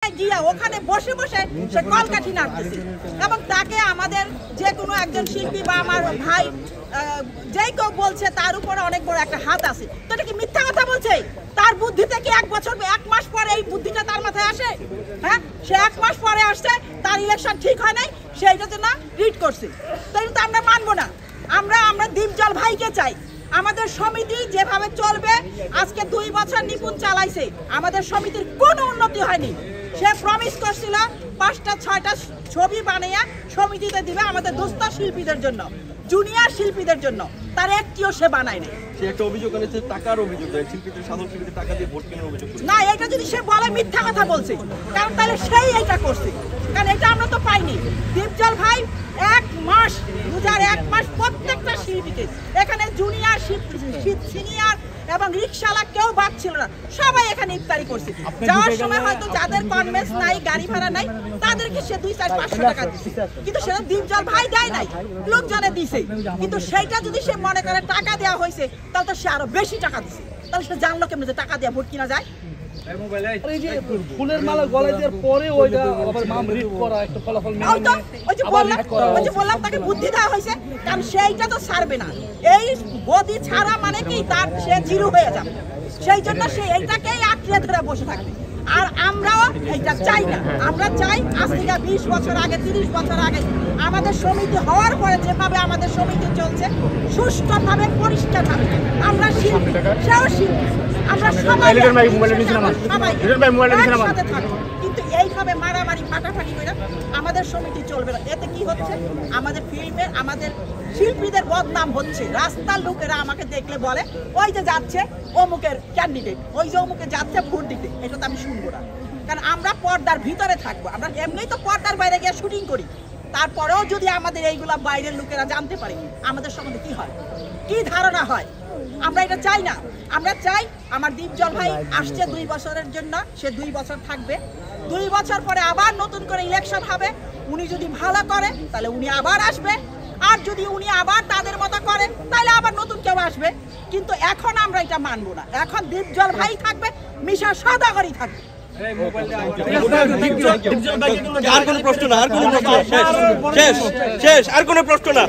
গিয়া ওখানে বসে বসে সে কলকাঠি নাড়তেছে এবং তাকে আমাদের যে কোনো একজন শিল্পী বা আমার ভাই যেই কেউ বলছে তার উপরে অনেক বড় একটা হাত আছে। তো এটা কি মিথ্যা কথা বলছে? তার বুদ্ধিতে কি 1 মাস পরে এই বুদ্ধিটা তার মাথায় আসে? হ্যাঁ, সে 1 মাস পরে আসছে, তার ইলেকশন ঠিক হয় নাই, সেইটাতে না রিট করছে। তো এটা আমরা মানবো না। আমরা দীপজল ভাইকে চাই। আমাদের সমিতি যেভাবে চলবে, আজকে 2 বছর নিপুণ চালাইছে, আমাদের সমিতির কোনো উন্নতি হয়নি। সে প্রমিস করছিল 5টা 6টা ছবি বানিয়ে সমিতিতে দিবে আমাদের দোস্ত শিল্পীদের জন্য, জুনিয়র শিল্পীদের জন্য, তার একটিও সে বানায় নাই। সে একটা অভিযোগ আনেছে, টাকার অভিযোগ, শিল্পীদের সাধারণ শিল্পীদের টাকা দিয়ে ভোট কেনার অভিযোগ। না, এটা যদি সে বলে মিথ্যা কথা বলছে, কারণ তাহলে সেই এটা করছে, কারণ এটা আমরা তো পাইনি। দীপজল ভাই 1 মাস, 1 মাস প্রত্যেকটা শিল্পীকে, এখানে জুনিয়র সিনিয়র এবং রিক্সাওয়ালা কেউ বাদ ছিল না, সবাই এখানে ইফতারি করছে। যাওয়ার সময় হয়তো যাদের কনভেন্স নাই, গাড়ি ভাড়া নাই, তাদেরকে সে 200-500 টাকা দিচ্ছে, কিন্তু সেটা দীপজল ভাই দেয় নাই, লোকজনে দিছে। কিন্তু সেইটা যদি সে মনে করে টাকা দেওয়া হয়েছে, তাহলে তো সে আরো বেশি টাকা দিচ্ছে। তাহলে সে জানলো কেমন যে টাকা দিয়ে ভোট কিনা যায়? ফুলের মালা গলায় দেওয়ার পরে ওইটা আবার মাম রিড করা একটা ফলাফল মেনে ওই যে বললাম তাকে বুদ্ধি দেওয়া হয়েছে, কারণ সেইটা তো ছাড়বে না। এই গদি ছাড়া মানে কি তার সে জিরো হয়ে যাবে, সেই জন্য সে এইটাকেই আঁকড়ে ধরে বসে থাকবে। আর আমরাও এইটা চাই না। আমরা চাই আজ থেকে 20 বছর আগে, 30 বছর আগে আমাদের সমিতি হওয়ার পরে যেভাবে আমাদের সমিতি চলছে, সুষ্ঠুভাবে, পরিষ্কারভাবে, আমরা শিল্পী, সেও শিল্পী, আমরা সবাই একসাথে থাকবো। কিন্তু এইভাবে মারামারি ফাটাফাটি করে আমাদের সমিতি চলবে না। এতে কি হচ্ছে? আমাদের ফিল্মে আমাদের শিল্পীদের বদনাম হচ্ছে। রাস্তার লোকেরা আমাকে দেখলে বলে, ওই যে যাচ্ছে অমুকের ক্যান্ডিডেট, ওই যে অমুকে যাচ্ছে ভোট দিতে। এটা তো আমি শুনবো না, কারণ আমরা পর্দার ভিতরে থাকবো। আমরা এমনিই তো পর্দার বাইরে গিয়ে শুটিং করি, তারপরেও যদি আমাদের এইগুলা বাইরের লোকেরা জানতে পারে আমাদের সম্বন্ধে কি হয়, কি ধারণা হয়, আমরা এটা চাই না। আমরা চাই আমার দীপজল ভাই আসছে 2 বছরের জন্য, সে 2 বছর থাকবে। 2 বছর পরে আবার নতুন করে ইলেকশন হবে। উনি যদি ভালো করে তাহলে উনি আবার আসবে, আর যদি উনি আবার তাদের মতো করে তাহলে আবার নতুন কেউ আসবে। কিন্তু এখন আমরা এটা মানবো না। এখন দীপজল ভাই থাকবে, মিশা সওদাগরই থাকবে। আর কোনো প্রশ্ন না, আর কোনো প্রশ্ন শেষ, আর কোনো প্রশ্ন না।